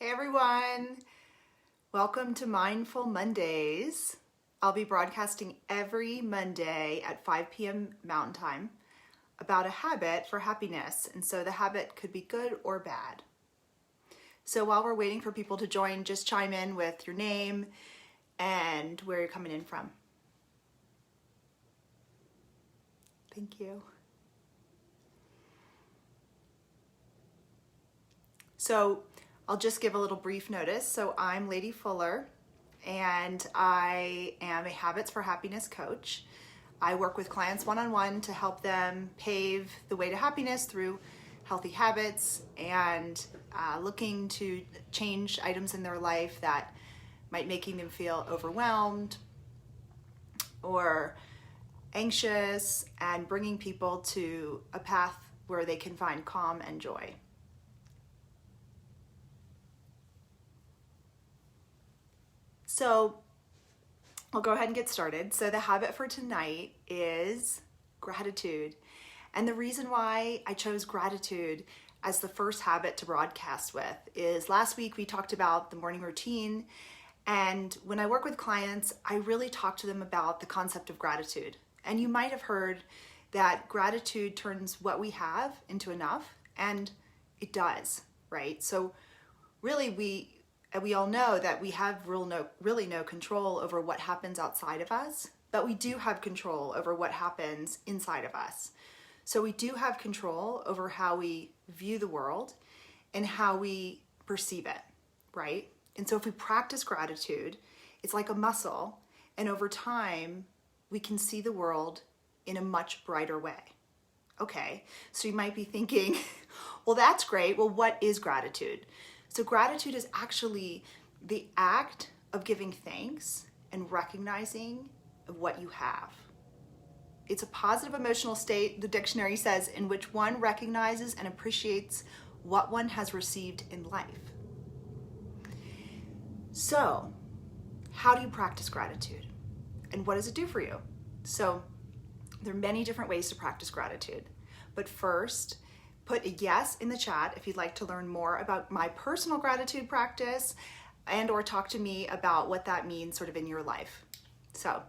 Hey everyone, welcome to Mindful Mondays. I'll be broadcasting every Monday at 5 p.m. Mountain Time about a habit for happiness. And so the habit could be good or bad. So while we're waiting for people to join, just chime in with your name and where you're coming in from. Thank you. So I'll just give a little brief notice. So I'm Lady Fuller, and I am a Habits for Happiness coach. I work with clients one-on-one to help them pave the way to happiness through healthy habits and looking to change items in their life that might making them feel overwhelmed or anxious, and bringing people to a path where they can find calm and joy. So I'll go ahead and get started. So the habit for tonight is gratitude. And the reason why I chose gratitude as the first habit to broadcast with is last week we talked about the morning routine. And when I work with clients, I really talk to them about the concept of gratitude. And you might have heard that gratitude turns what we have into enough, and it does, right? So really we all know that we have really no control over what happens outside of us, but we do have control over what happens inside of us. So we do have control over how we view the world and how we perceive it, right? And so if we practice gratitude, it's like a muscle, and over time, we can see the world in a much brighter way. Okay, so you might be thinking, well, that's great. Well, what is gratitude? So gratitude is actually the act of giving thanks and recognizing what you have. It's a positive emotional state, the dictionary says, in which one recognizes and appreciates what one has received in life. So, how do you practice gratitude? And what does it do for you? So, there are many different ways to practice gratitude. But first, put a yes in the chat if you'd like to learn more about my personal gratitude practice and or talk to me about what that means sort of in your life. So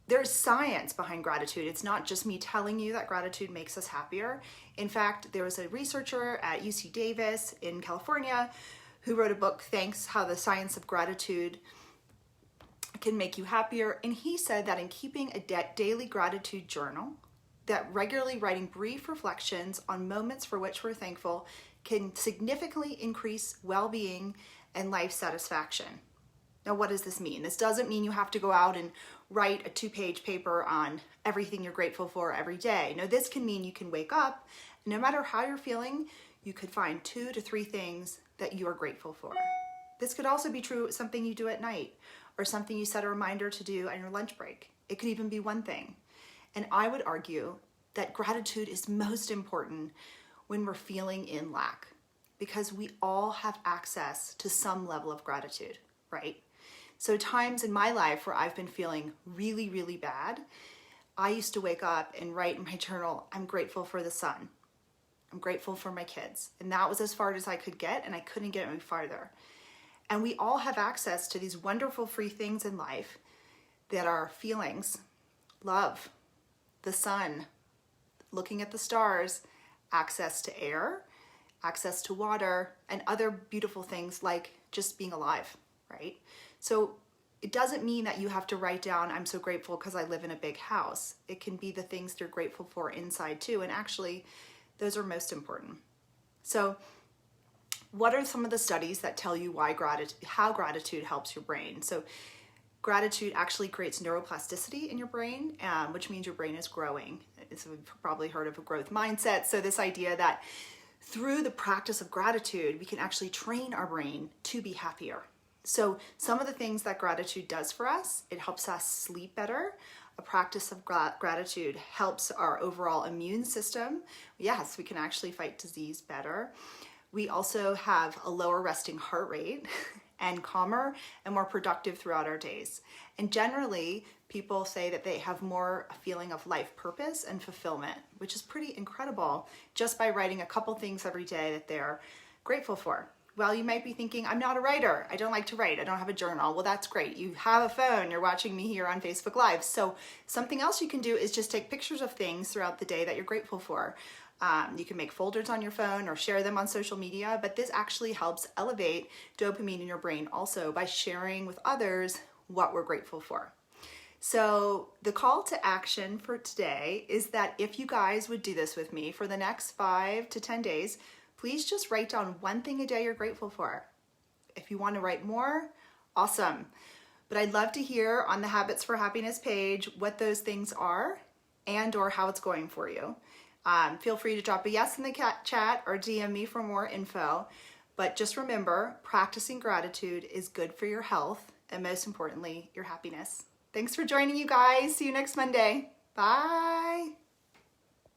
there's science behind gratitude. It's not just me telling you that gratitude makes us happier. In fact, there was a researcher at UC Davis in California who wrote a book, Thanks, How the Science of Gratitude Can Make You Happier. And he said that in keeping a daily gratitude journal, that regularly writing brief reflections on moments for which we're thankful can significantly increase well-being and life satisfaction. Now, what does this mean? This doesn't mean you have to go out and write a 2-page paper on everything you're grateful for every day. No, this can mean you can wake up, and no matter how you're feeling, you could find 2 to 3 things that you are grateful for. This could also be true something you do at night or something you set a reminder to do on your lunch break. It could even be one thing. And I would argue that gratitude is most important when we're feeling in lack, because we all have access to some level of gratitude, right? So times in my life where I've been feeling really, really bad, I used to wake up and write in my journal, I'm grateful for the sun. I'm grateful for my kids. And that was as far as I could get, and I couldn't get any farther. And we all have access to these wonderful free things in life that are feelings, love, the sun, looking at the stars, access to air, access to water, and other beautiful things like just being alive, right? So it doesn't mean that you have to write down, I'm so grateful because I live in a big house. It can be the things you're grateful for inside too, and actually those are most important. So what are some of the studies that tell you how gratitude helps your brain? So gratitude actually creates neuroplasticity in your brain, which means your brain is growing. So we've probably heard of a growth mindset. So this idea that through the practice of gratitude, we can actually train our brain to be happier. So some of the things that gratitude does for us, it helps us sleep better. A practice of gratitude helps our overall immune system. Yes, we can actually fight disease better. We also have a lower resting heart rate and calmer and more productive throughout our days. And generally, people say that they have more a feeling of life purpose and fulfillment, which is pretty incredible just by writing a couple things every day that they're grateful for? Well, you might be thinking, I'm not a writer. I don't like to write. I don't have a journal. Well, that's great. You have a phone. You're watching me here on Facebook Live. So something else you can do is just take pictures of things throughout the day that you're grateful for. You can make folders on your phone or share them on social media, but this actually helps elevate dopamine in your brain also by sharing with others what we're grateful for. So the call to action for today is that if you guys would do this with me for the next 5 to 10 days, please just write down one thing a day you're grateful for. If you want to write more, awesome. But I'd love to hear on the Habits for Happiness page what those things are and or how it's going for you. Feel free to drop a yes in the chat or DM me for more info. But just remember, practicing gratitude is good for your health and most importantly, your happiness. Thanks for joining, you guys. See you next Monday. Bye.